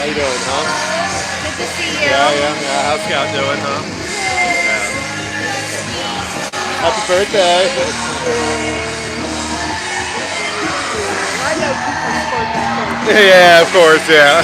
How you doing, huh? Good to see you. Yeah. How's Scout doing, huh? Yeah. Happy birthday. Yeah, of course, yeah.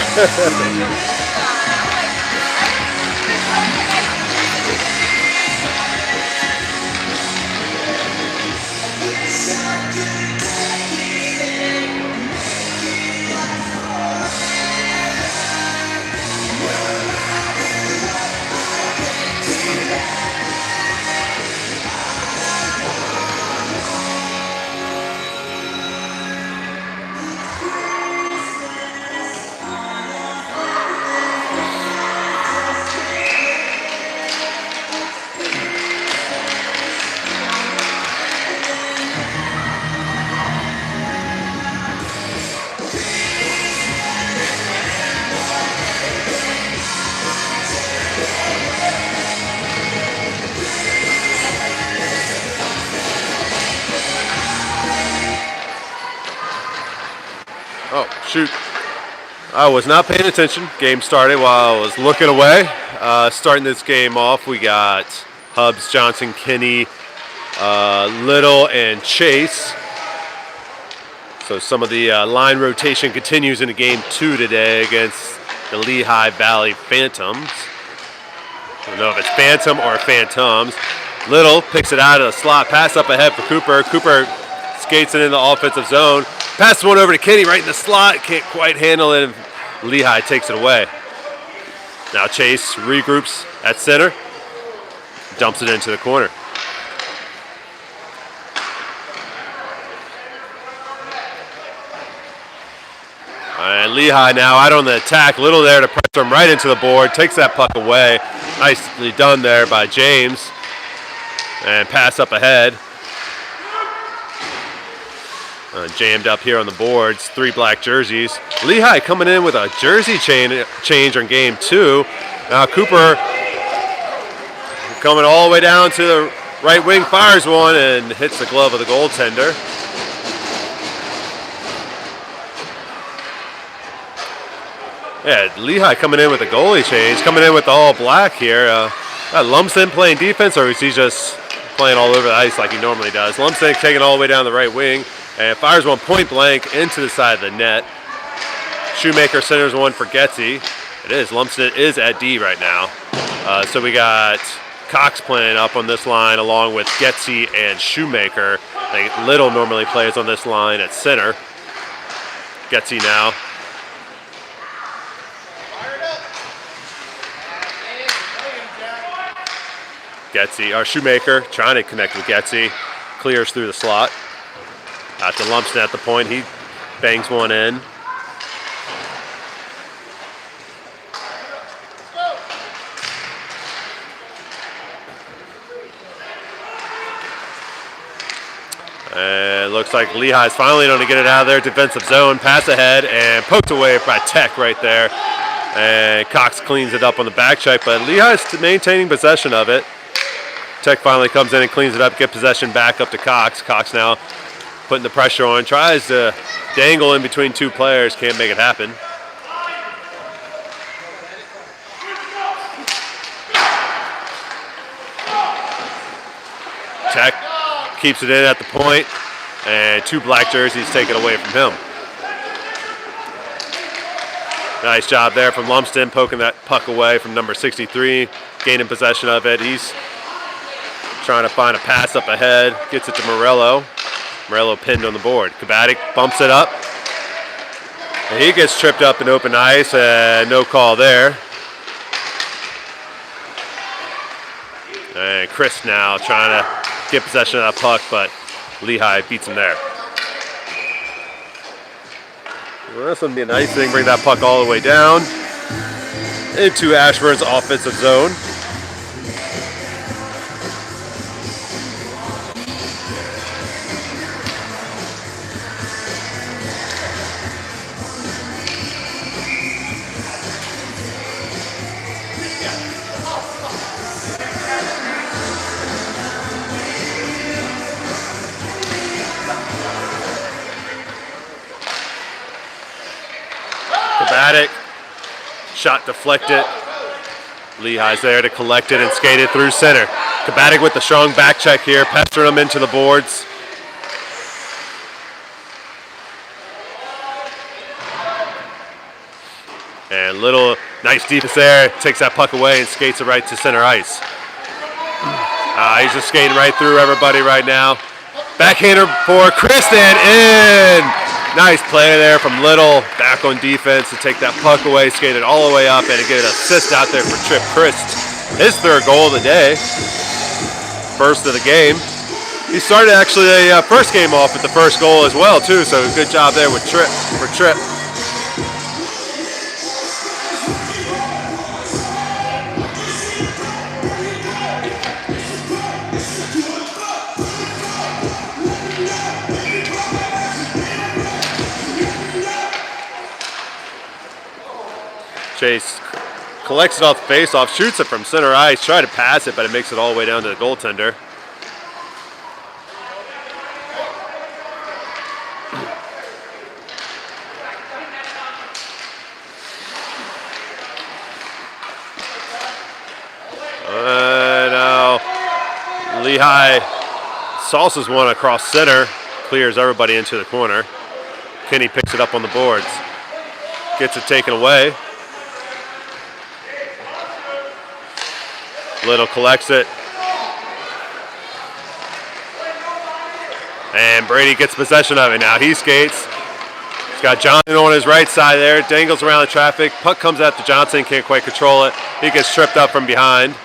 Oh, shoot. I was not paying attention. Game started while I was looking away. Starting this game off, we got Hubbs, Johnson, Kinney, Little, and Chase. So some of the line rotation continues into game 2 today against the Lehigh Valley Phantoms. I don't know if it's Phantom or Phantoms. Little picks it out of the slot. Pass up ahead for Cooper. Cooper skates it in the offensive zone. Passes one over to Kinney right in the slot. Can't quite handle it. Lehigh takes it away. Now Chase regroups at center. Dumps it into the corner. And Lehigh now out on the attack. Little there to press him right into the board. Takes that puck away. Nicely done there by James. And pass up ahead. Jammed up here on the boards. 3 black jerseys. Lehigh coming in with a jersey change on game 2. Now Cooper coming all the way down to the right wing. Fires one and hits the glove of the goaltender. Yeah, Lehigh coming in with a goalie change. Coming in with the all black here. Lumsden playing defense, or is he just playing all over the ice like he normally does? Lumsden taking all the way down the right wing. And fires one point blank into the side of the net. Shoemaker centers one for Getzy. It is. Lumsden is at D right now. So we got Cox playing up on this line along with Getzy and Shoemaker. I think Little normally plays on this line at center. Getzy now. Getzy, or Shoemaker trying to connect with Getzy. Clears through the slot. Out to Lumsden at the point. He bangs one in. And it looks like Lehigh's finally going to get it out of their defensive zone. Pass ahead and poked away by Tech right there. And Cox cleans it up on the back check, but Lehigh's maintaining possession of it. Tech finally comes in and cleans it up, get possession back up to Cox. Cox now putting the pressure on, tries to dangle in between two players, can't make it happen. Tech keeps it in at the point, and two black jerseys take it away from him. Nice job there from Lumsden, poking that puck away from number 63, gaining possession of it. He's trying to find a pass up ahead, gets it to Morello. Morello pinned on the board. Kabatic bumps it up. And he gets tripped up in open ice, and no call there. And Chris now trying to get possession of that puck, but Lehigh beats him there. Well, this would be a nice thing, bring that puck all the way down into Ashburn's offensive zone. Kabatic, shot deflected. Lehigh's there to collect it and skate it through center. Kabatic with the strong back check here, pestering him into the boards. And little nice defense there, takes that puck away and skates it right to center ice. He's just skating right through everybody right now. Backhander for Kristen in. Nice play there from Little, back on defense to take that puck away, skate it all the way up, and to get an assist out there for Trip Christ. His third goal of the day, first of the game. He started actually a first game off with the first goal as well too, so good job there with Trip. Chase collects it off the faceoff, shoots it from center ice, try to pass it, but it makes it all the way down to the goaltender. Now Lehigh salsas one across center, clears everybody into the corner. Kenny picks it up on the boards, gets it taken away. Little collects it. And Brady gets possession of it now. He skates. He's got Johnson on his right side there. Dangles around the traffic. Puck comes out to Johnson. Can't quite control it. He gets tripped up from behind.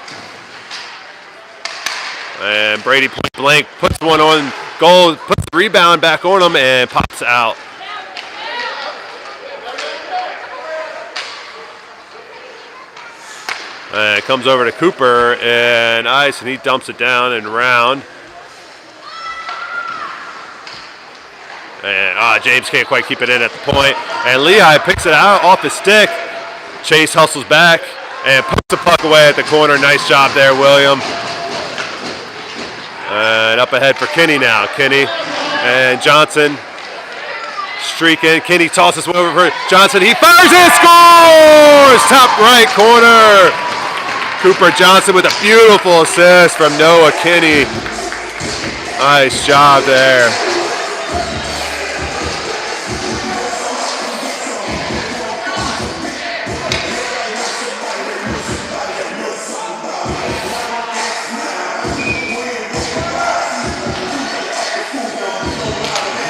And Brady point blank puts one on goal. Puts the rebound back on him and pops out. And it comes over to Cooper and ice, and he dumps it down and around. And James can't quite keep it in at the point. And Lehigh picks it out off his stick. Chase hustles back and puts the puck away at the corner. Nice job there, William. And up ahead for Kenny now. Kenny and Johnson streaking. Kenny tosses one over for Johnson. He fires it, scores! Top right corner. Cooper Johnson with a beautiful assist from Noah Kenny. Nice job there.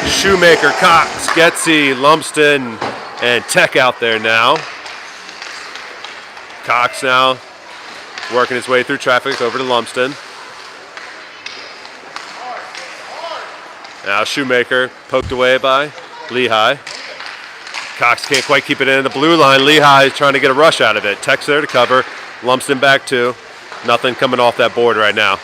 Shoemaker, Cox, Getsy, Lumsden, and Tech out there now. Cox now working his way through traffic over to Lumsden. Now Shoemaker poked away by Lehigh. Cox can't quite keep it in the blue line. Lehigh is trying to get a rush out of it. Tech's there to cover. Lumsden back too. Nothing coming off that board right now.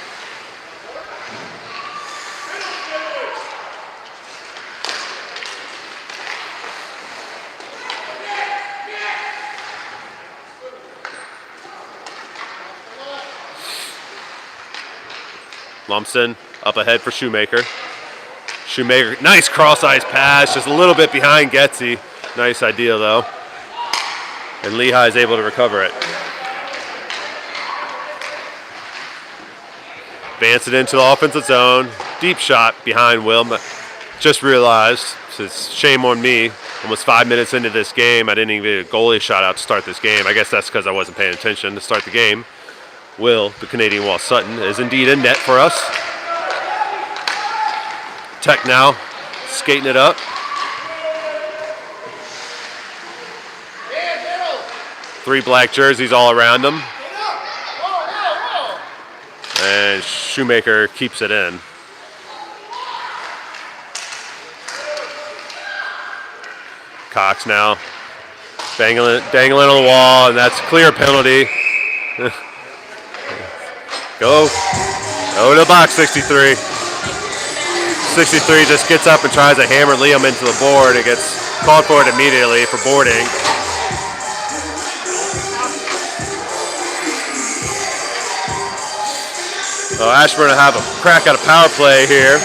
Lumpson up ahead for Shoemaker. Shoemaker, nice cross-ice pass, just a little bit behind Getzy. Nice idea, though. And Lehigh is able to recover it. Advance it into the offensive zone. Deep shot behind Will. Just realized, it's shame on me. Almost 5 minutes into this game, I didn't even get a goalie shot out to start this game. I guess that's because I wasn't paying attention to start the game. Will, the Canadian Wall Sutton, is indeed in net for us. Tech now, skating it up. Three black jerseys all around them. And Shoemaker keeps it in. Cox now dangling on the wall, and that's a clear penalty. Go to the box, 63. 63 just gets up and tries to hammer Liam into the board. It gets called for it immediately for boarding. So Ashburn will have a crack at a power play here.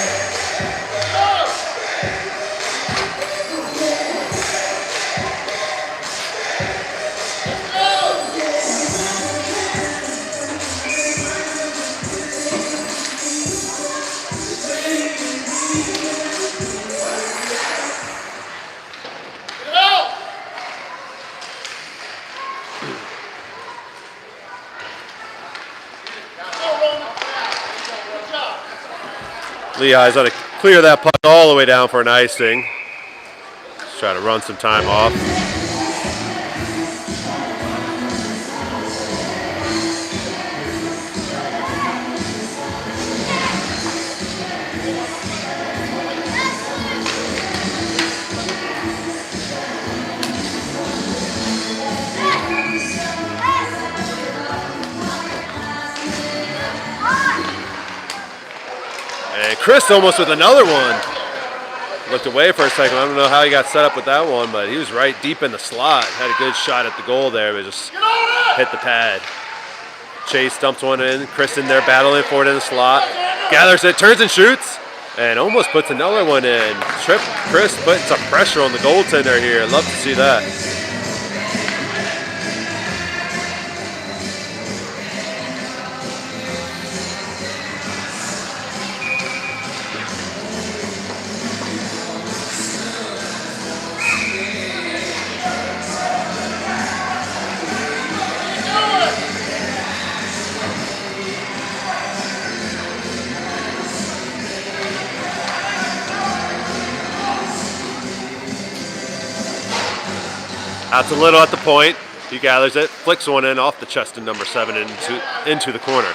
Lehigh's going to clear that puck all the way down for an icing. Just try to run some time off. And Chris almost with another one. Looked away for a second. I don't know how he got set up with that one, but he was right deep in the slot. Had a good shot at the goal there, but just hit the pad. Chase dumps one in. Chris in there battling for it in the slot. Gathers it, turns and shoots, and almost puts another one in. Chris putting some pressure on the goaltender here. Love to see that. Out to Little at the point. He gathers it, flicks one in off the chest of number 7 into the corner.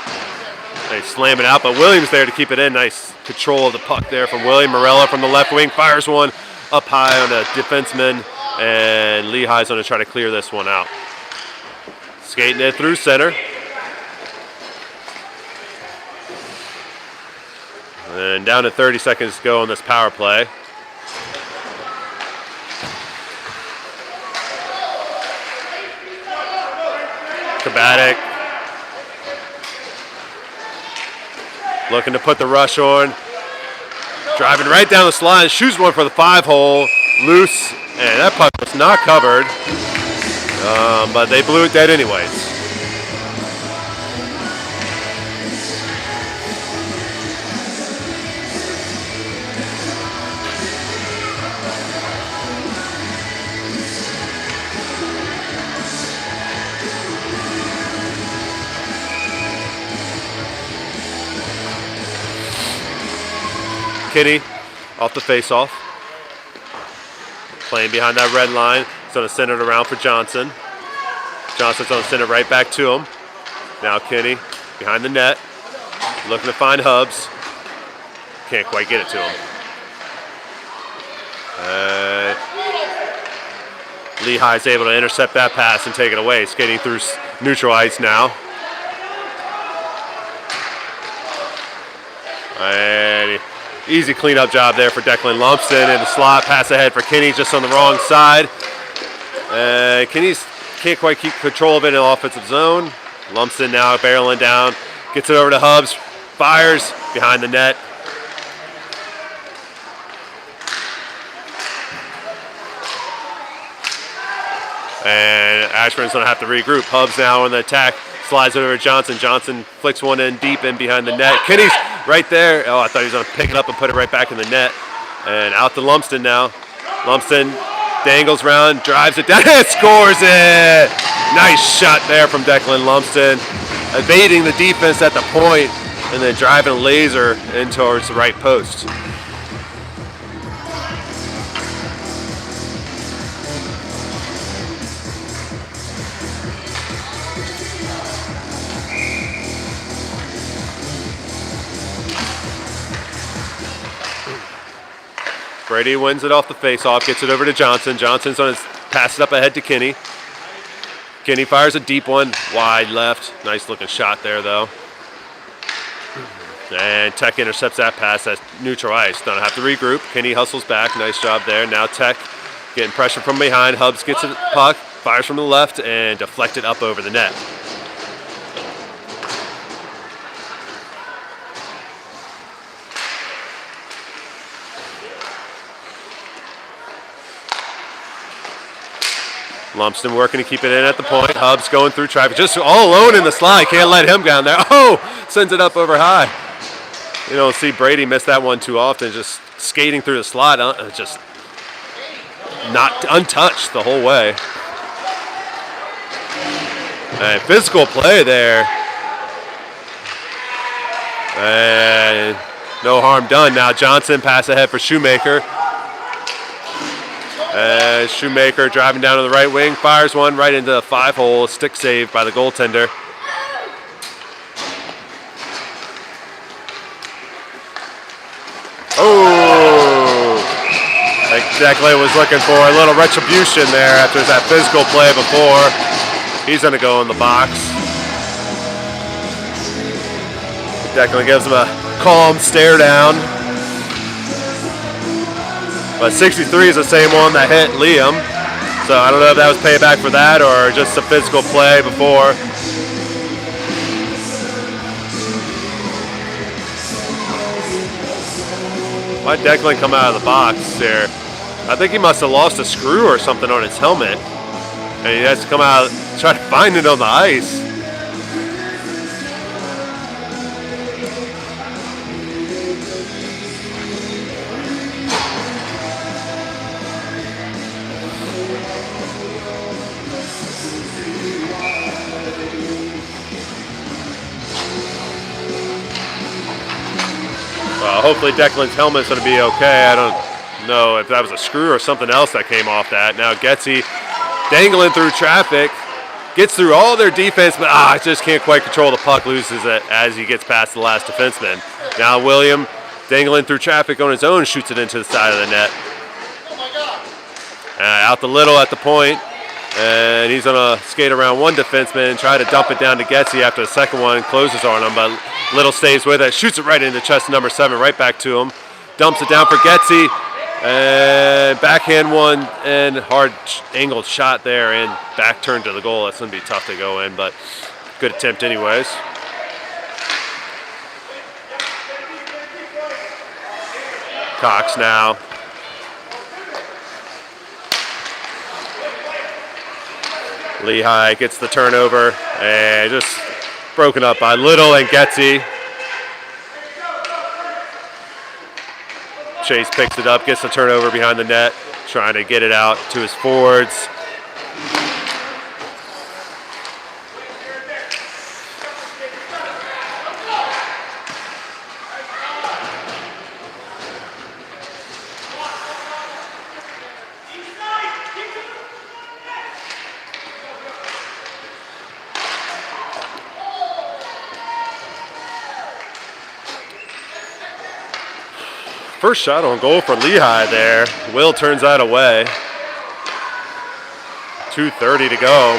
They slam it out, but Williams there to keep it in. Nice control of the puck there from William. Morella from the left wing fires one up high on a defenseman, and Lehigh's going to try to clear this one out. Skating it through center. And down to 30 seconds to go on this power play. Kabatic looking to put the rush on. Driving right down the slide, shoots one for the 5-hole. Loose, and that puck was not covered, but they blew it dead anyways. Kitty off the face-off. Playing behind that red line. He's going to send it around for Johnson. Johnson's going to send it right back to him. Now Kinney behind the net. Looking to find Hubs. Can't quite get it to him. Lehigh's able to intercept that pass and take it away. Skating through neutral ice now. And easy cleanup job there for Declan Lumpston in the slot. Pass ahead for Kinney just on the wrong side. Kinney can't quite keep control of it in the offensive zone. Lumpston now barreling down. Gets it over to Hubs. fires behind the net. And Ashburn's going to have to regroup. Hubs now on the attack. Slides it over to Johnson. Johnson flicks one in deep in behind the net. Kinney's right there. Oh, I thought he was going to pick it up and put it right back in the net. And out to Lumsden now. Lumsden dangles around, drives it down, and scores it! Nice shot there from Declan Lumsden. Evading the defense at the point and then driving a laser in towards the right post. Brady wins it off the face-off, gets it over to Johnson. Johnson's going to pass it up ahead to Kinney. Kinney fires a deep one, wide left. Nice looking shot there, though. And Tech intercepts that pass at neutral ice. Don't have to regroup. Kinney hustles back. Nice job there. Now Tech getting pressure from behind. Hubs gets the puck, fires from the left, and deflected up over the net. Lumsden working to keep it in at the point. Hubs going through traffic, just all alone in the slide. Can't let him down there. Oh, sends it up over high. You don't see Brady miss that one too often. Just skating through the slide, just not untouched the whole way. And physical play there. And no harm done. Now Johnson pass ahead for Shoemaker. Shoemaker driving down to the right wing, fires one right into the 5-hole, stick save by the goaltender. Oh! Like Declan was looking for a little retribution there after that physical play before. He's going to go in the box. Declan gives him a calm stare down. But 63 is the same one that hit Liam. So I don't know if that was payback for that or just a physical play before. Why'd Declan come out of the box here? I think he must have lost a screw or something on his helmet. And he has to come out and try to find it on the ice. Hopefully Declan's helmet's going to be okay. I don't know if that was a screw or something else that came off that. Now Getzy dangling through traffic, gets through all their defense, but just can't quite control the puck, loses it as he gets past the last defenseman. Now William dangling through traffic on his own, shoots it into the side of the net. Out the Little at the point, and he's going to skate around one defenseman and try to dump it down to Getzy after the second one closes on him, but Little stays with it, shoots it right into the chest of number 7, right back to him. Dumps it down for Getzy, and backhand one, and hard angled shot there, and back turn to the goal. That's going to be tough to go in, but good attempt anyways. Cox now. Lehigh gets the turnover, and just broken up by Little and Getzy. Chase picks it up, gets the turnover behind the net, trying to get it out to his forwards. First shot on goal for Lehigh there. Will turns that away. 2:30 to go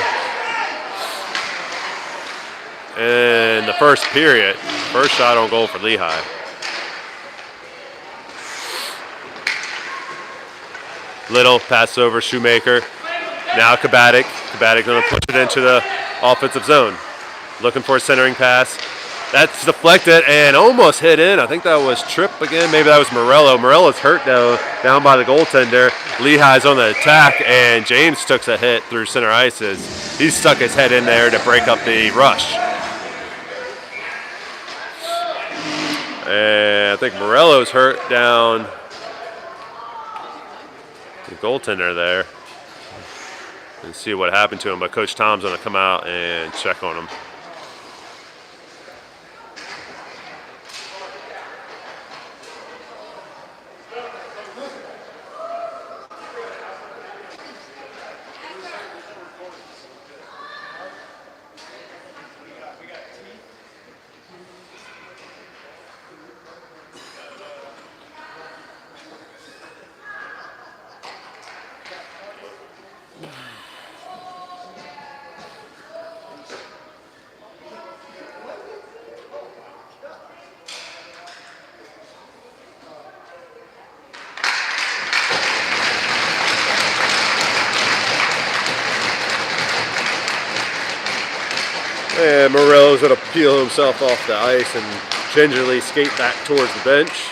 in the first period. First shot on goal for Lehigh. Little pass over Shoemaker. Now Kabatic. Kabatic going to push it into the offensive zone. Looking for a centering pass. That's deflected and almost hit in. I think that was Tripp again. Maybe that was Morello. Morello's hurt though, down by the goaltender. Lehigh's on the attack, and James took a hit through center ice as he stuck his head in there to break up the rush. And I think Morello's hurt down the goaltender there. And see what happened to him, but Coach Tom's going to come out and check on him. And Morello's going to peel himself off the ice and gingerly skate back towards the bench.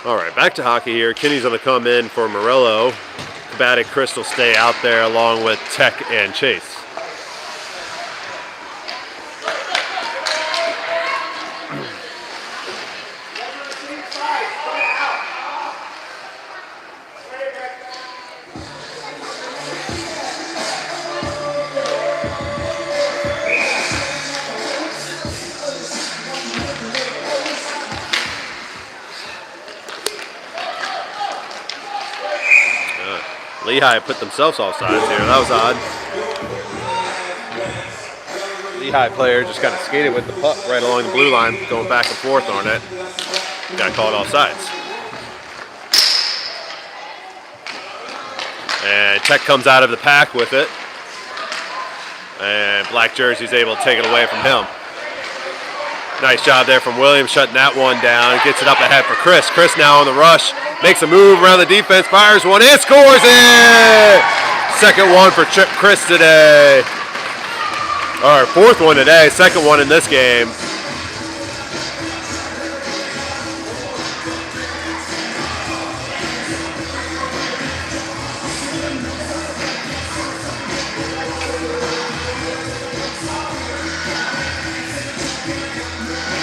All right, back to hockey here. Kinney's going to come in for Morello. Kabatic, Chris will stay out there along with Tech and Chase. Lehigh put themselves offsides here. That was odd. Lehigh player just kind of skated with the puck right along the blue line, going back and forth on it. Got called offsides. And Tech comes out of the pack with it. And Black Jersey's able to take it away from him. Nice job there from Williams, shutting that one down. Gets it up ahead for Chris. Chris now on the rush. Makes a move around the defense, fires one, and scores it! Second one for Chris today. Or fourth one today, second one in this game.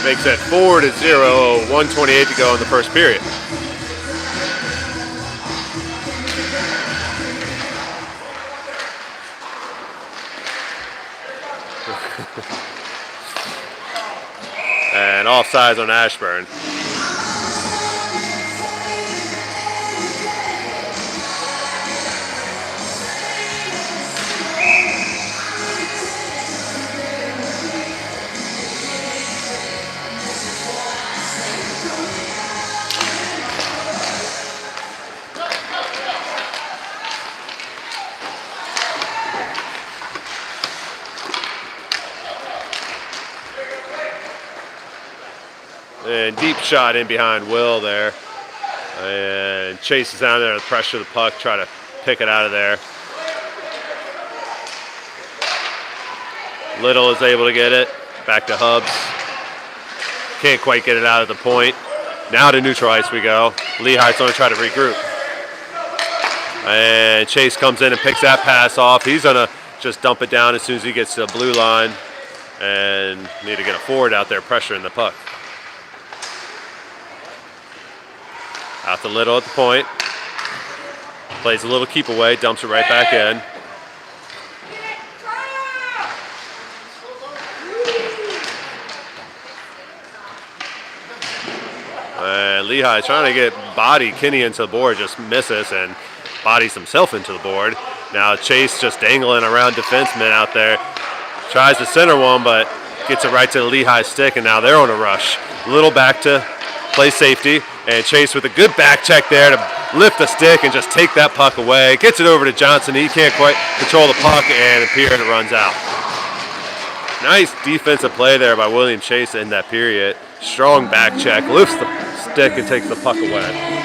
Makes it 4-0, 1:28 to go in the first period. And offsides on Ashburn. And deep shot in behind Will there. And Chase is down there to pressure the puck, try to pick it out of there. Little is able to get it. Back to Hubs. Can't quite get it out of the point. Now to neutral ice we go. Lehigh's going to try to regroup. And Chase comes in and picks that pass off. He's going to just dump it down as soon as he gets to the blue line. And need to get a forward out there pressuring the puck. Out to Little at the point. Plays a little keep away, dumps it right back in. And Lehigh trying to get body Kinney into the board, just misses and bodies himself into the board. Now Chase just dangling around defenseman out there. Tries to center one, but gets it right to the Lehigh stick, and now they're on a rush. Little back to play safety, and Chase with a good back check there to lift the stick and just take that puck away. Gets it over to Johnson. He can't quite control the puck, and a period runs out. Nice defensive play there by William Chase in that period. Strong back check, lifts the stick and takes the puck away.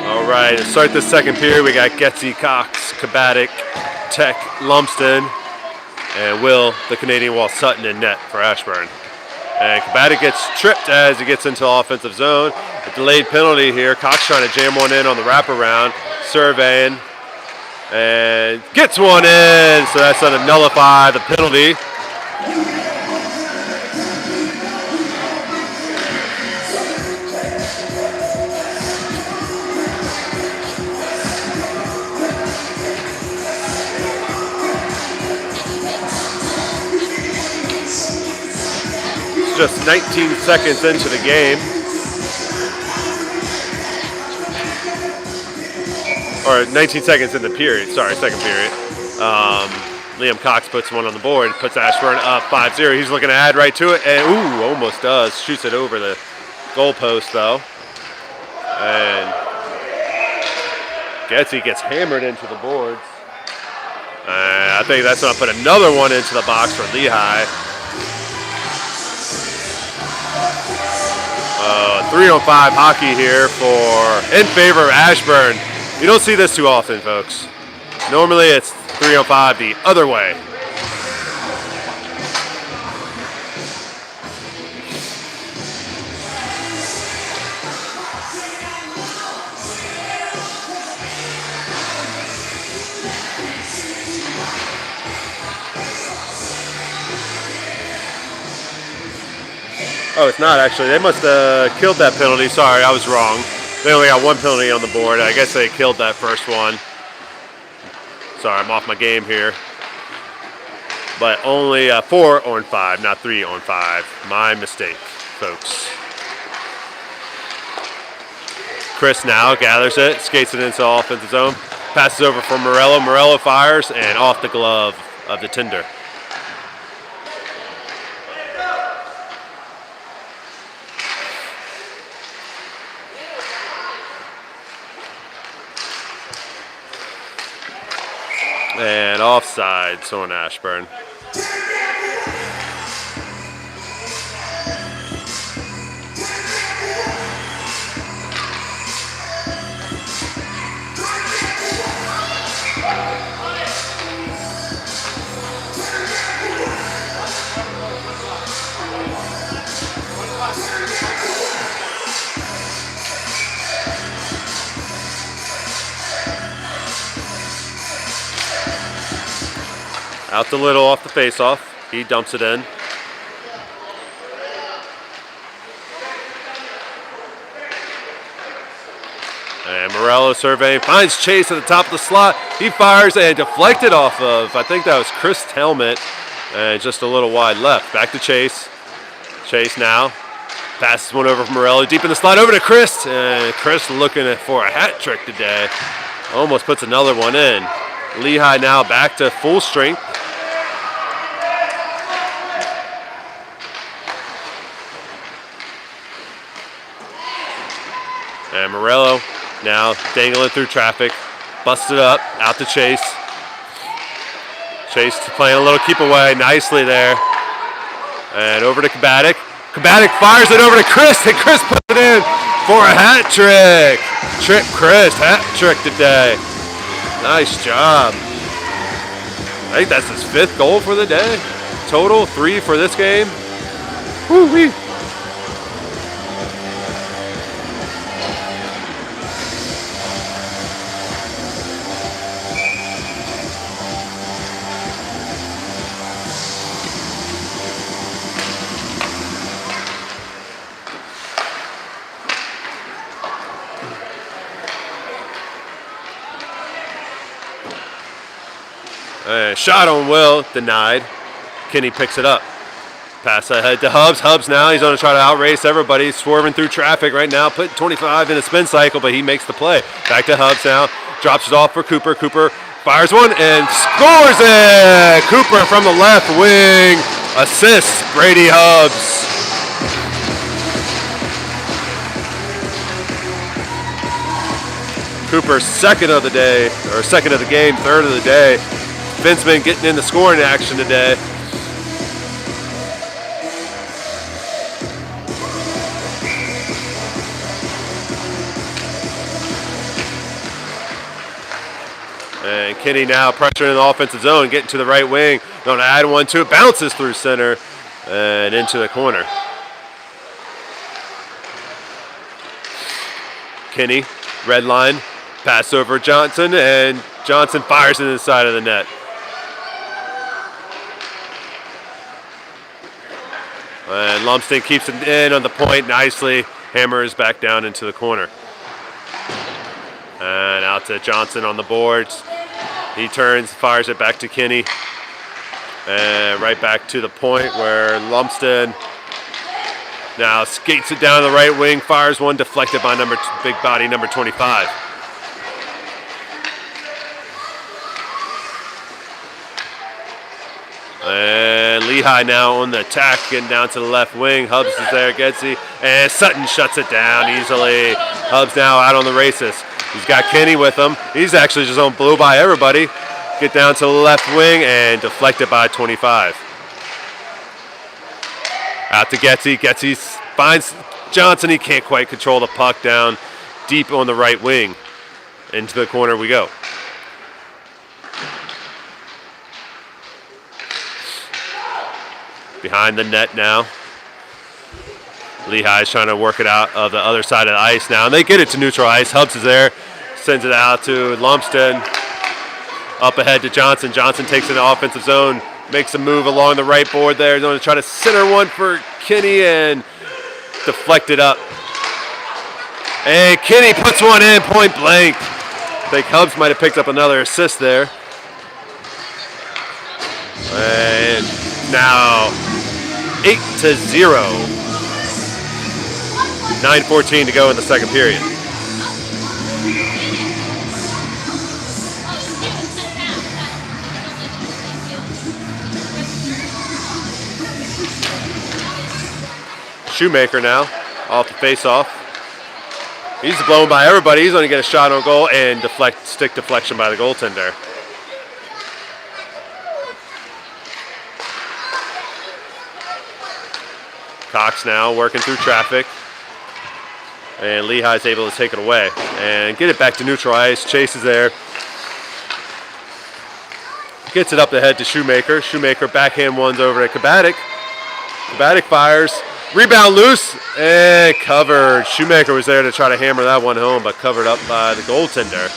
All right, to start the second period, we got Getzy, Cox, Kabatic, Tech, Lumsden, and Will, the Canadian Wall, Sutton in net for Ashburn. And Kabatic gets tripped as he gets into offensive zone. A delayed penalty here. Cox trying to jam one in on the wraparound, surveying, and gets one in. So that's going to nullify the penalty. Just 19 seconds into the game. Or 19 seconds in the period, sorry, second period. Liam Cox puts one on the board, puts Ashburn up 5-0. He's looking to add right to it, and ooh, almost does. Shoots it over the goalpost, though. And Getzy gets hammered into the boards. I think that's going to put another one into the box for Lehigh. 3-on-5 hockey here in favor of Ashburn. You don't see this too often, folks. Normally it's 3-on-5 the other way. Oh, it's not actually. They must have killed that penalty. Sorry, I was wrong. They only got one penalty on the board. I guess they killed that first one. Sorry, I'm off my game here. But only 4-on-5, not 3-on-5. My mistake, folks. Chris now gathers it, skates it into offensive zone, passes over for Morello. Morello fires, and off the glove of the tender. And offside, so on Ashburn. Out the Little off the face-off. He dumps it in. And Morello surveying, finds Chase at the top of the slot. He fires and deflected off of, I think that was Chris' helmet. And just a little wide left. Back to Chase. Chase now. Passes one over from Morello. Deep in the slot over to Chris. And Chris looking for a hat trick today. Almost puts another one in. Lehigh now back to full strength. And Morello now dangling through traffic. Busted up. Out to Chase. Chase playing a little keep away. Nicely there. And over to Kabatic. Kabatic fires it over to Chris. And Chris puts it in for a hat trick. Trick Chris. Hat trick today. Nice job. I think that's his 5th goal for the day. Total 3 for this game. Woo-wee. Shot on Will, denied. Kinney picks it up. Pass ahead to Hubs. Hubs now, he's going to try to outrace everybody. Swerving through traffic right now. Put 25 in a spin cycle, but he makes the play. Back to Hubs now. Drops it off for Cooper. Cooper fires one and scores it! Cooper from the left wing. Assist, Brady Hubs. Cooper's 2nd of the day, or 2nd of the game, 3rd of the day. Vinceman getting in the scoring action today. And Kinney now pressuring the offensive zone, getting to the right wing. Going to add one to it. Bounces through center and into the corner. Kinney, red line, pass over Johnson, and Johnson fires it inside of the net. And Lumsden keeps it in on the point nicely. Hammers back down into the corner. And out to Johnson on the boards. He turns, fires it back to Kinney. And right back to the point where Lumsden now skates it down the right wing, fires one, deflected by big body number 25. And Lehigh now on the attack, getting down to the left wing. Hubs is there, Getsy, and Sutton shuts it down easily. Hubs now out on the races. He's got Kinney with him. He's actually just on blew by everybody. Get down to the left wing and deflected by 25. Out to Getsy. Getsy finds Johnson. He can't quite control the puck down deep on the right wing. Into the corner we go. Behind the net now. Lehigh's trying to work it out of the other side of the ice now. And they get it to neutral ice. Hubs is there. Sends it out to Lumsden. Up ahead to Johnson. Johnson takes it in the offensive zone. Makes a move along the right board there. Going to try to center one for Kinney and deflect it up. And Kinney puts one in point blank. I think Hubs might have picked up another assist there. And now 8-0. 9:14 to go in the second period. Shoemaker now off the face-off. He's blown by everybody. He's going to get a shot on goal and stick deflection by the goaltender. Cox now working through traffic. And Lehigh's able to take it away and get it back to neutral ice. Chase is there. Gets it up the head to Shoemaker. Shoemaker backhand ones over to Kabatic. Kabatic fires. Rebound loose and covered. Shoemaker was there to try to hammer that one home, but covered up by the goaltender.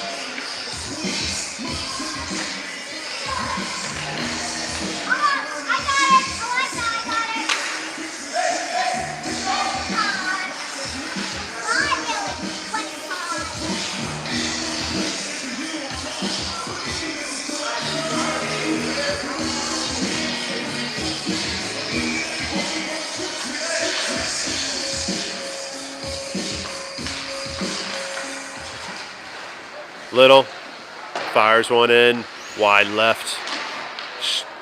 Little fires one in, wide left.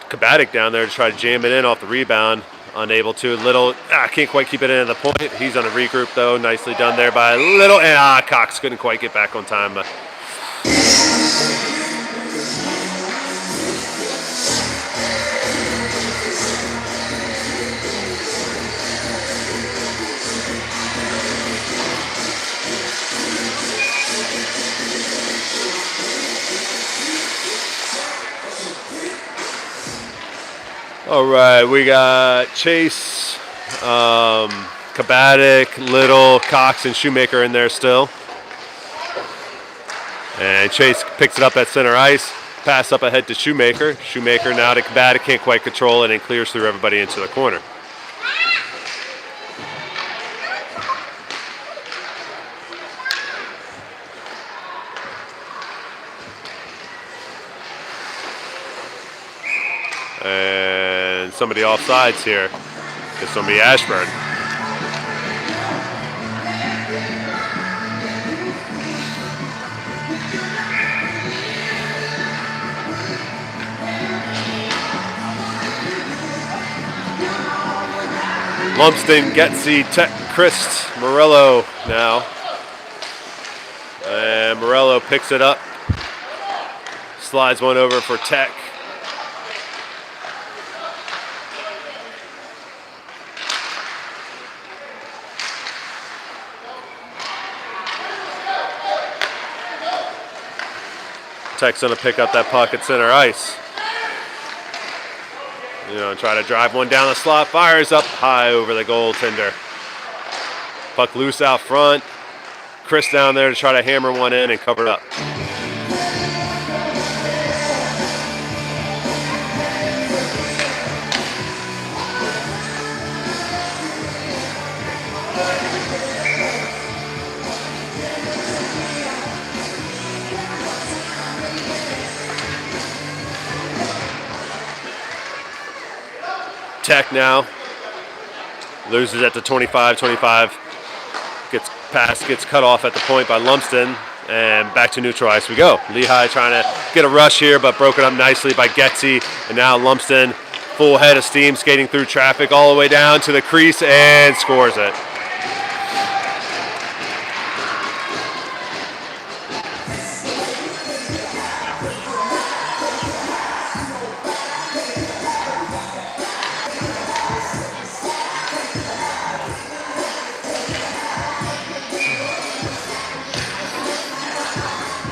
Kabatic down there to try to jam it in off the rebound. Unable to. Little, can't quite keep it in at the point. He's on a regroup though. Nicely done there by Little. And Cox couldn't quite get back on time. But all right, we got Chase, Kabatic, Little, Cox, and Shoemaker in there still. And Chase picks it up at center ice. Pass up ahead to Shoemaker. Shoemaker now to Kabatic, can't quite control it, and clears through everybody into the corner. And somebody offsides here. It's going to be Ashburn. Lumsden, Getzy, Tech, Christ, Morello now. And Morello picks it up. Slides one over for Tech. Tech's going to pick up that puck at center ice. Try to drive one down the slot. Fires up high over the goaltender. Puck loose out front. Chris down there to try to hammer one in and cover it up. Tech now loses at the 25. Gets cut off at the point by Lumsden, and back to neutral ice we go. Lehigh trying to get a rush here, but broken up nicely by Getzy, and now Lumsden full head of steam, skating through traffic all the way down to the crease and scores it.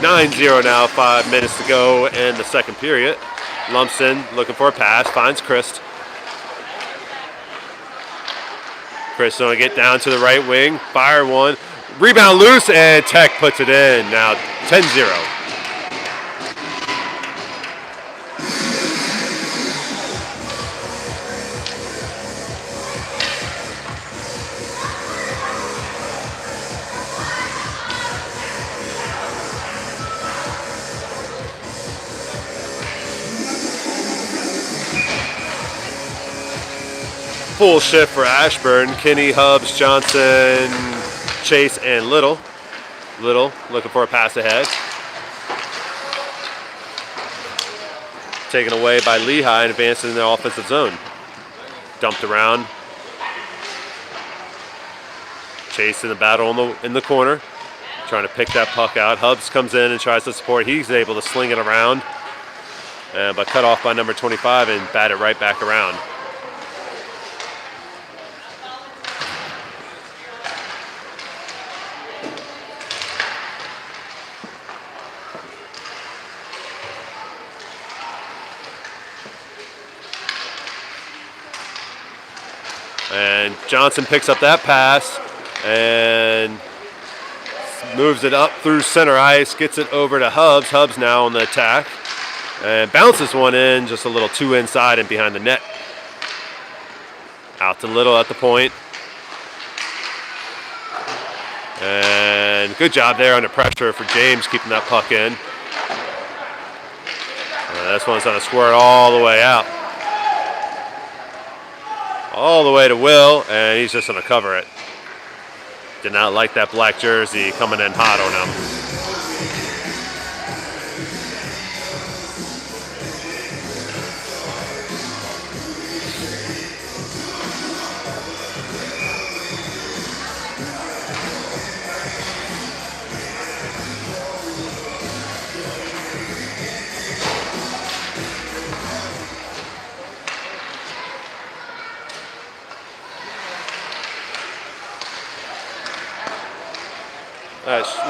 (9-0) now, 5 minutes to go in the second period. Lumsden looking for a pass, finds Christ. Christ going to get down to the right wing, fire one, rebound loose, and Tech puts it in. Now 10-0. Full shift for Ashburn. Kinney, Hubbs, Johnson, Chase, and Little. Little looking for a pass ahead. Taken away by Lehigh and advancing in the offensive zone. Dumped around. Chase in the battle in the corner. Trying to pick that puck out. Hubbs comes in and tries to support. He's able to sling it around. But cut off by number 25 and bat it right back around. And Johnson picks up that pass and moves it up through center ice, gets it over to Hubbs. Hubbs now on the attack and bounces one in just a little too inside and behind the net. Out to Little at the point. And good job there under pressure for James keeping that puck in. This one's going to squirt all the way out. All the way to Will, and he's just going to cover it. Did not like that black jersey coming in hot on him.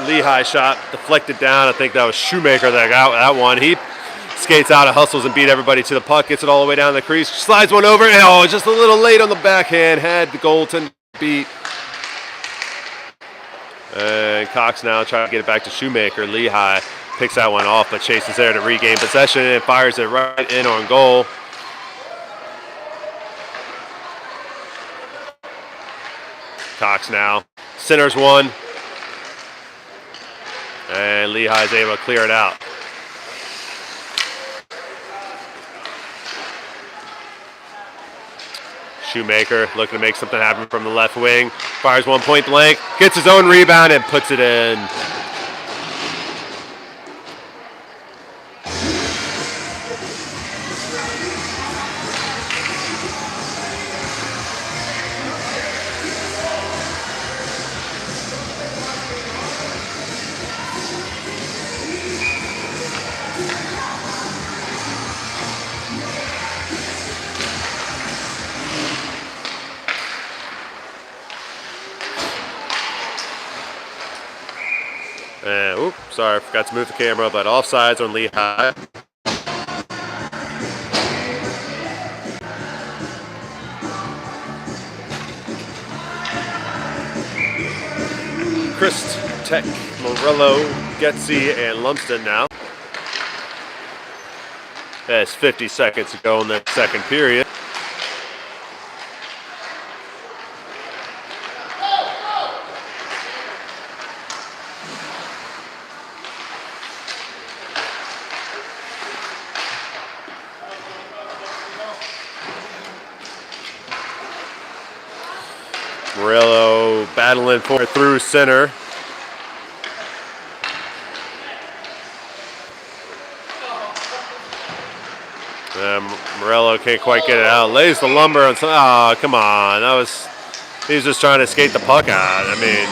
Lehigh shot deflected down. I think that was Shoemaker that got that one. He skates out and hustles and beat everybody to the puck. Gets it all the way down the crease. Slides one over. And just a little late on the backhand. Had the goaltender beat. And Cox now trying to get it back to Shoemaker. Lehigh picks that one off, but Chase is there to regain possession and fires it right in on goal. Cox now centers one. And Lehigh is able to clear it out. Shoemaker looking to make something happen from the left wing. Fires one point blank. Gets his own rebound and puts it in. And, sorry, I forgot to move the camera, but offsides on Lehigh. Christ, Tech, Morello, Getzy, and Lumsden now. That's 50 seconds to go in the second period. Morello battling for through center. Morello can't quite get it out. Lays the lumber on some. Oh, come on. He was just trying to skate the puck out. I mean,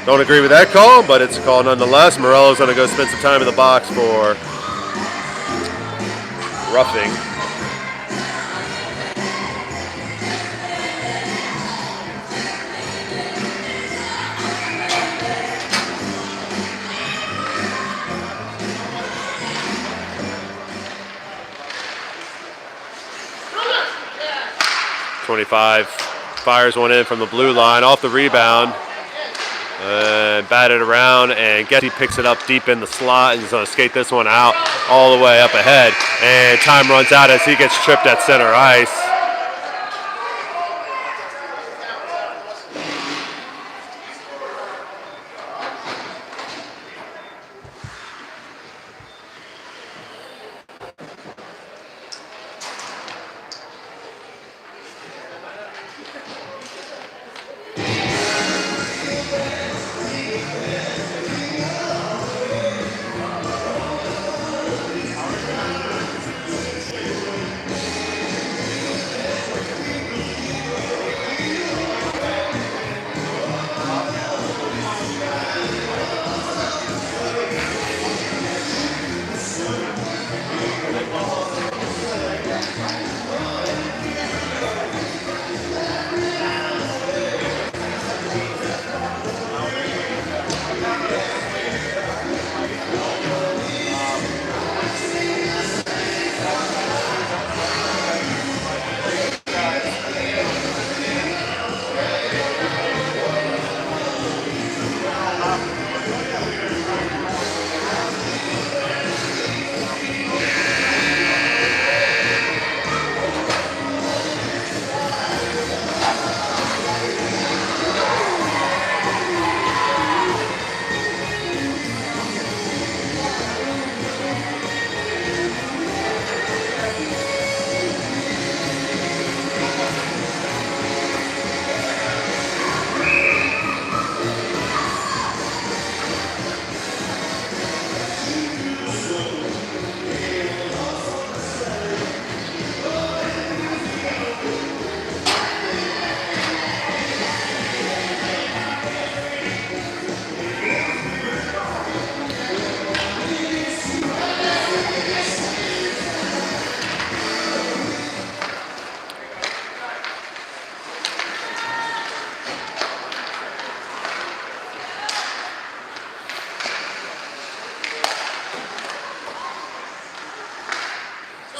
don't agree with that call, but it's a call nonetheless. Morello's going to go spend some time in the box for roughing. Fires one in from the blue line off the rebound. Batted around, and Getty picks it up deep in the slot and he's going to skate this one out all the way up ahead. And time runs out as he gets tripped at center ice.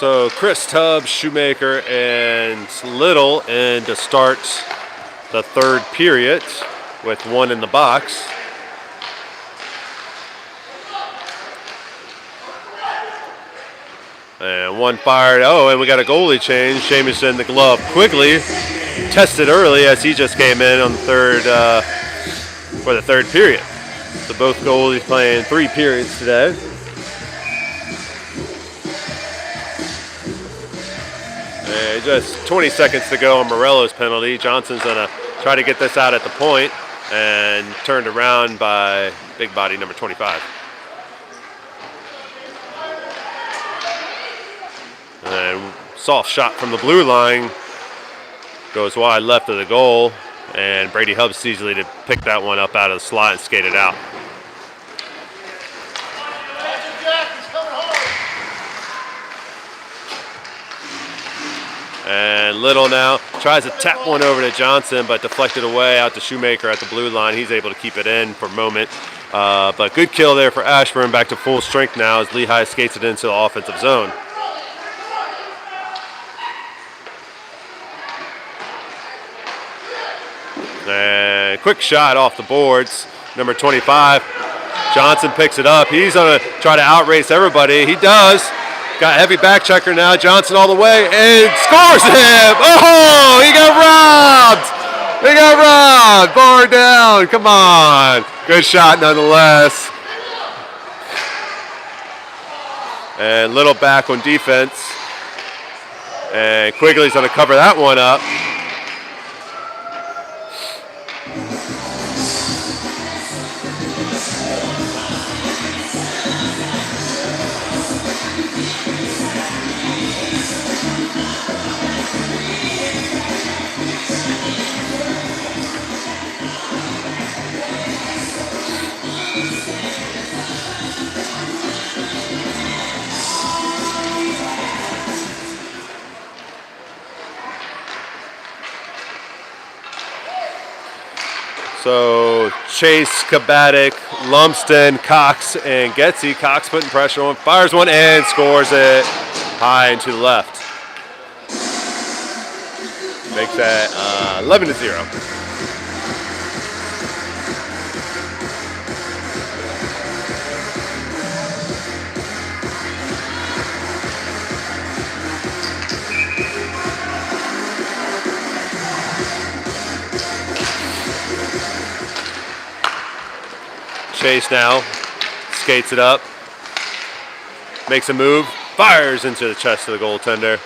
So Chris, Tubbs, Shoemaker, and Little in to start the third period with one in the box. And one fired. Oh, and we got a goalie change. Jamison, the glove, Quigley tested early as he just came in on the third for the third period. So both goalies playing 3 periods today. And just 20 seconds to go on Morello's penalty. Johnson's gonna try to get this out at the point and turned around by big body number 25. And soft shot from the blue line goes wide left of the goal, and Brady Hubbs easily to pick that one up out of the slot and skate it out. And Little now tries to tap one over to Johnson, but deflected away out to Shoemaker at the blue line. He's able to keep it in for a moment. But good kill there for Ashburn, back to full strength now as Lehigh skates it into the offensive zone. And quick shot off the boards, number 25. Johnson picks it up. He's going to try to outrace everybody. He does. Got a heavy back checker now. Johnson all the way and scores him. Oh, he got robbed. He got robbed. Bar down. Come on. Good shot nonetheless. And Little back on defense. And Quigley's going to cover that one up. So Chase, Kabatic, Lumsden, Cox, and Getzy. Cox putting pressure on, fires one and scores it high and to the left. Makes that 11-0. Chase now skates it up, makes a move, fires into the chest of the goaltender.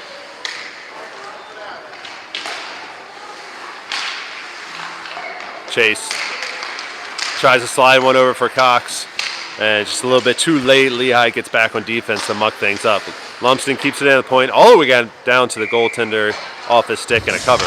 Chase tries to slide one over for Cox, and just a little bit too late. Lehigh gets back on defense to muck things up. Lumsden keeps it in the point all the way down to the goaltender off his stick and a cover.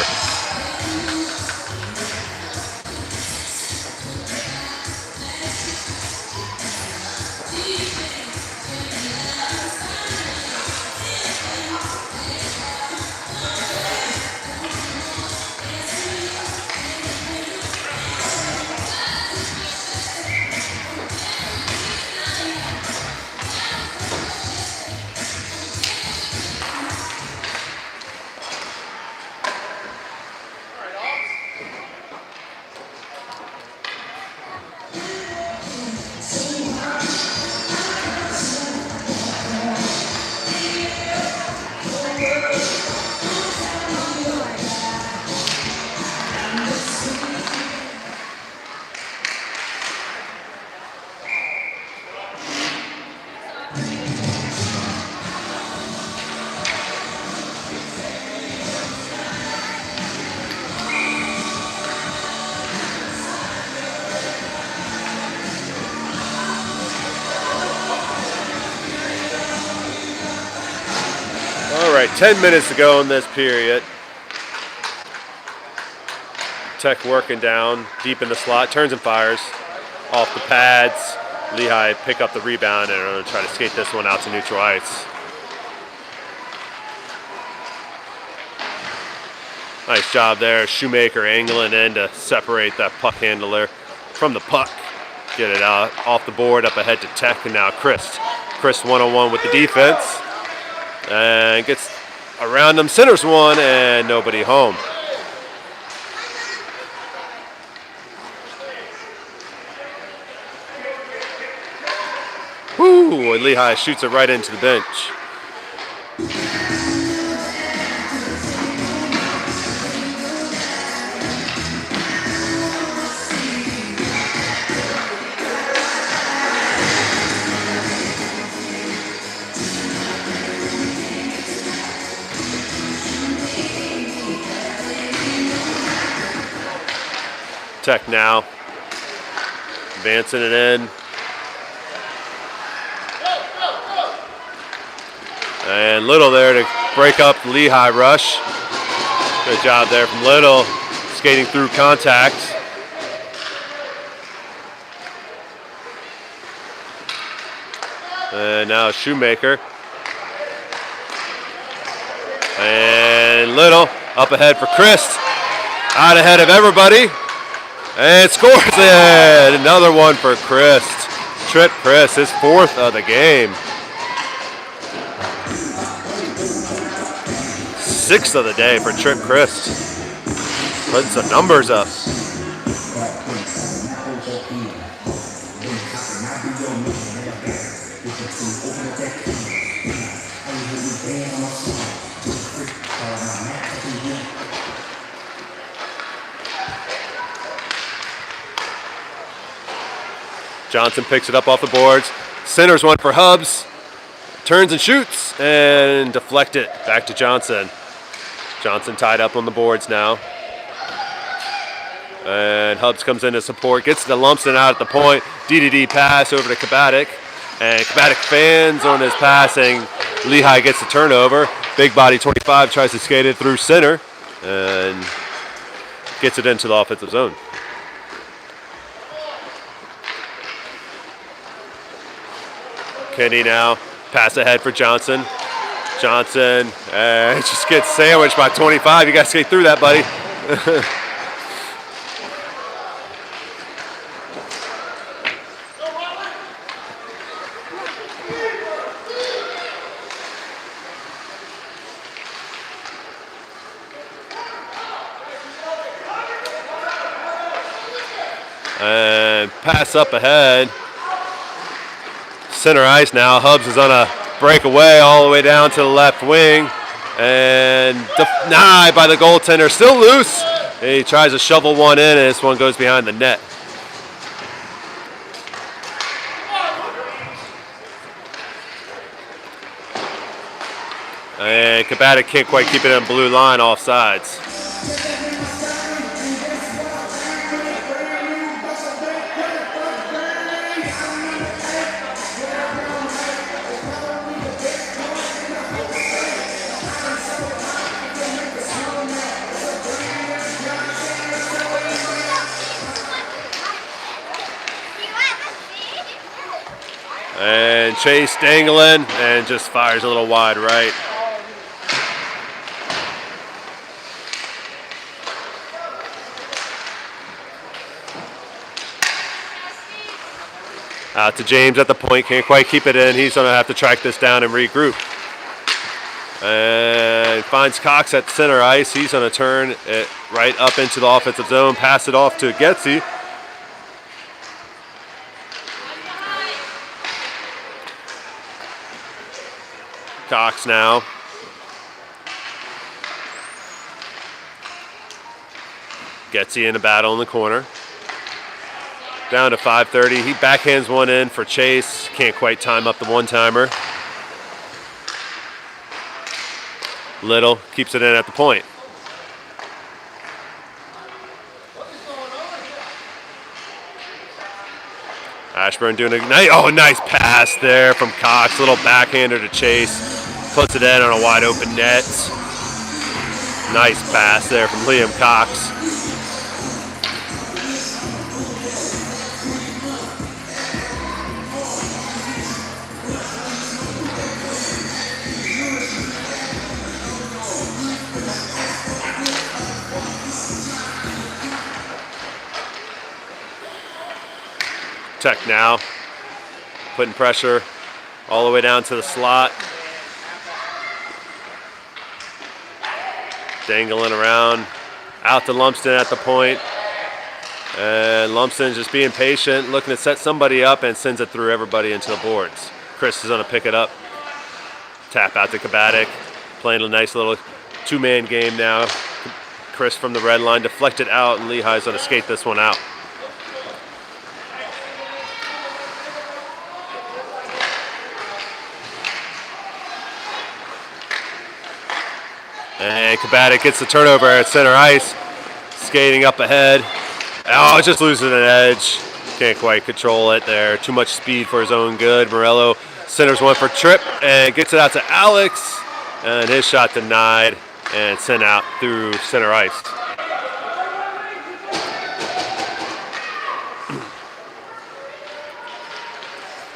All right, 10 minutes to go in this period. Tech working down deep in the slot, turns and fires off the pads. Lehigh pick up the rebound and are going to try to skate this one out to neutral ice. Nice job there. Shoemaker angling in to separate that puck handler from the puck. Get it out off the board, up ahead to Tech, and now Chris. Chris one-on-one with the defense. And gets around them, centers one, and nobody home. Woo! And Lehigh shoots it right into the bench. Tech now, advancing it in. And Little there to break up the Lehigh rush. Good job there from Little, skating through contact. And now Shoemaker. And Little up ahead for Christ. Out ahead of everybody. And scores it. Another one for Christ. Trip Christ, his 4th of the game. 6th of the day for Trip Christ. Putting some numbers up. Johnson picks it up off the boards. Centers one for Hubs. Turns and shoots and deflect it back to Johnson. Johnson tied up on the boards now. And Hubs comes in to support. Gets the Lumpson out at the point. DDD pass over to Kabatic. And Kabatic fans on his passing. Lehigh gets the turnover. Big body 25 tries to skate it through center. And gets it into the offensive zone. Kenny now, pass ahead for Johnson. Johnson just gets sandwiched by 25. You got to skate through that, buddy. And pass up ahead. Center ice now. Hubs is on a breakaway all the way down to the left wing. And denied by the goaltender. Still loose. He tries to shovel one in, and this one goes behind the net. And Kabatic can't quite keep it in blue line off sides. And Chase dangling and just fires a little wide right. Out to James at the point, can't quite keep it in. He's gonna have to track this down and regroup. And finds Cox at center ice. He's gonna turn it right up into the offensive zone, pass it off to Getzy. Cox now. Getzy in a battle in the corner. Down to 5:30. He backhands one in for Chase. Can't quite time up the one-timer. Little keeps it in at the point. Ashburn doing a nice pass there from Cox. Little backhander to Chase. Puts it in on a wide open net. Nice pass there from Liam Cox. Tech now, putting pressure all the way down to the slot. Dangling around. Out to Lumsden at the point. And Lumsden just being patient, looking to set somebody up, and sends it through everybody into the boards. Chris is going to pick it up. Tap out to Kabatic. Playing a nice little two-man game now. Chris from the red line deflected out, and Lehigh's going to skate this one out. And Kabatic gets the turnover at center ice. Skating up ahead. Oh, just losing an edge. Can't quite control it there. Too much speed for his own good. Morello centers one for Tripp and gets it out to Alex. And his shot denied and sent out through center ice.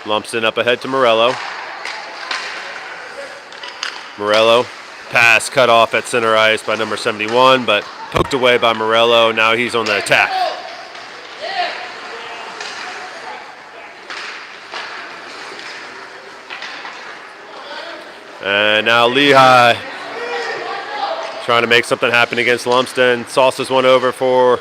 Lumsden up ahead to Morello. Morello. Pass cut off at center ice by number 71, but poked away by Morello. Now he's on the attack. And now Lehigh trying to make something happen against Lumsden. Sauces one over for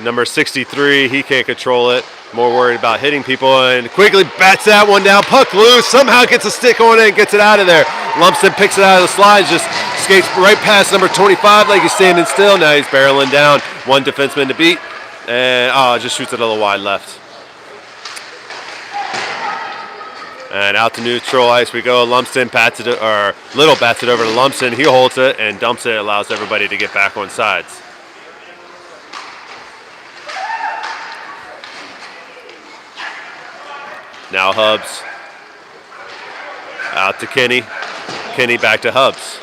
number 63. He can't control it. More worried about hitting people, and Quigley bats that one down. Puck loose, somehow gets a stick on it and gets it out of there. Lumsden picks it out of the slide, just skates right past number 25 like he's standing still. Now he's barreling down. One defenseman to beat, and just shoots it a little wide left. And out to neutral ice we go. Lumsden Little bats it over to Lumsden. He holds it and dumps it. Allows everybody to get back on sides. Now Hubs. Out to Kenny. Kenny back to Hubs.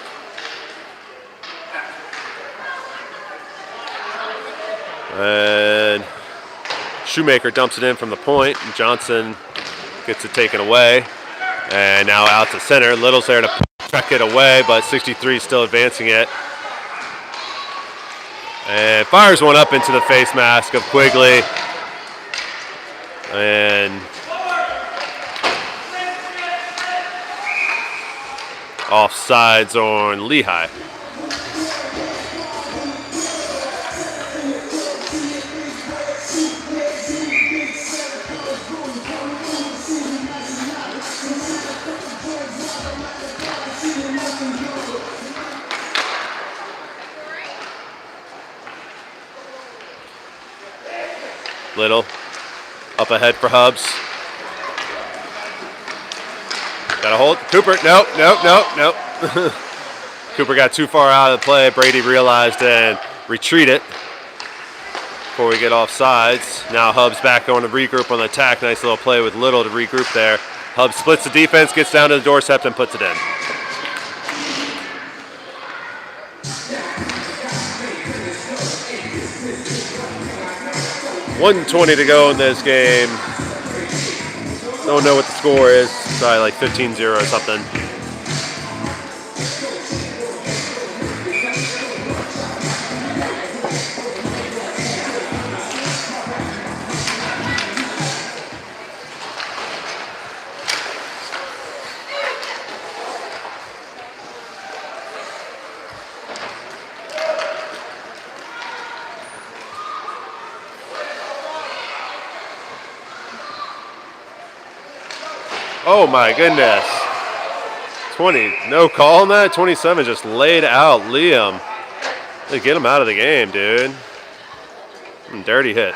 And Shoemaker dumps it in from the point. And Johnson gets it taken away. And now out to center. Little's there to check it away, but 63 is still advancing it. And fires one up into the face mask of Quigley. And offsides on Lehigh. Little up ahead for Hubs. Got a hold. Cooper. Nope. Cooper got too far out of the play. Brady realized and retreated before we get off sides. Now Hubs back on to regroup on the attack. Nice little play with Little to regroup there. Hubs splits the defense, gets down to the doorstep, and puts it in. .120 to go in this game. Don't know what the score is. Probably like 15-0 or something. Oh my goodness. 20, no call on that. 27 just laid out Liam. They get him out of the game, dude. Dirty hit.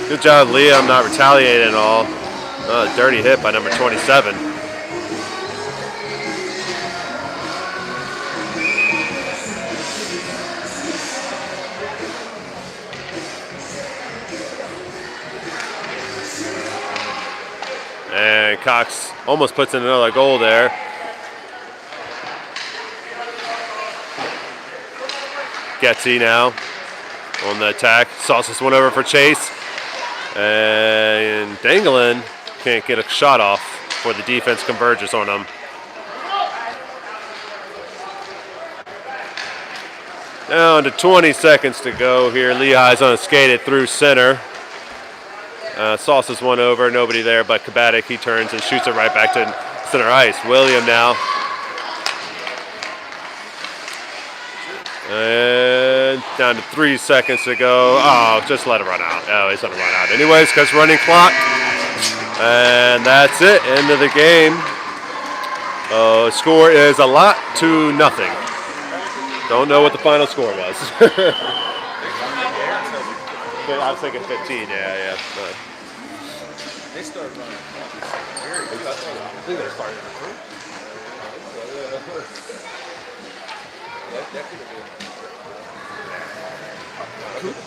Good job, Liam, not retaliating at all. Dirty hit by number 27. And Cox almost puts in another goal there. Getzy now on the attack. Sauces one over for Chase. And Danglin can't get a shot off before the defense converges on him. Down to 20 seconds to go here. Lehigh's on a skated through center. Sauces one over, nobody there, but Kabatic, he turns and shoots it right back to center ice. William now. And down to 3 seconds to go. Oh, just let it run out. Oh, he's going to run out anyways because running clock. And that's it. End of the game. Score is 1-0. Don't know what the final score was. I was thinking 15. Yeah. They started running. I think they started.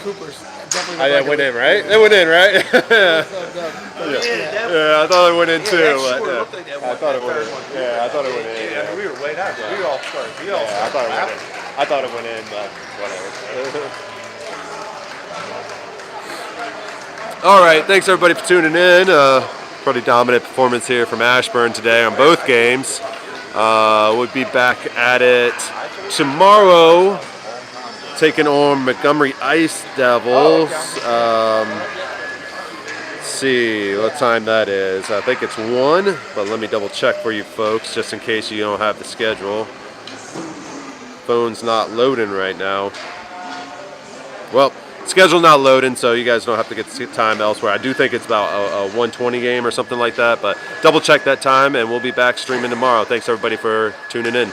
Cooper's definitely. That went in, right? It went in, right? Yeah, I thought it went in too. I thought it went in. Yeah, I thought it went in. Yeah, we were way out. We all started. I thought it went in. I thought it went in, but whatever. All right, thanks everybody for tuning in. Pretty dominant performance here from Ashburn today on both games. We'll be back at it tomorrow, taking on Montgomery Ice Devils. Let's see what time that is. I think it's 1, but let me double check for you folks, just in case you don't have the schedule. Phone's not loading right now. Well, schedule not loading, so you guys don't have to get the time elsewhere. I do think it's about a 1:20 game or something like that, but double check that time, and we'll be back streaming tomorrow. Thanks everybody for tuning in.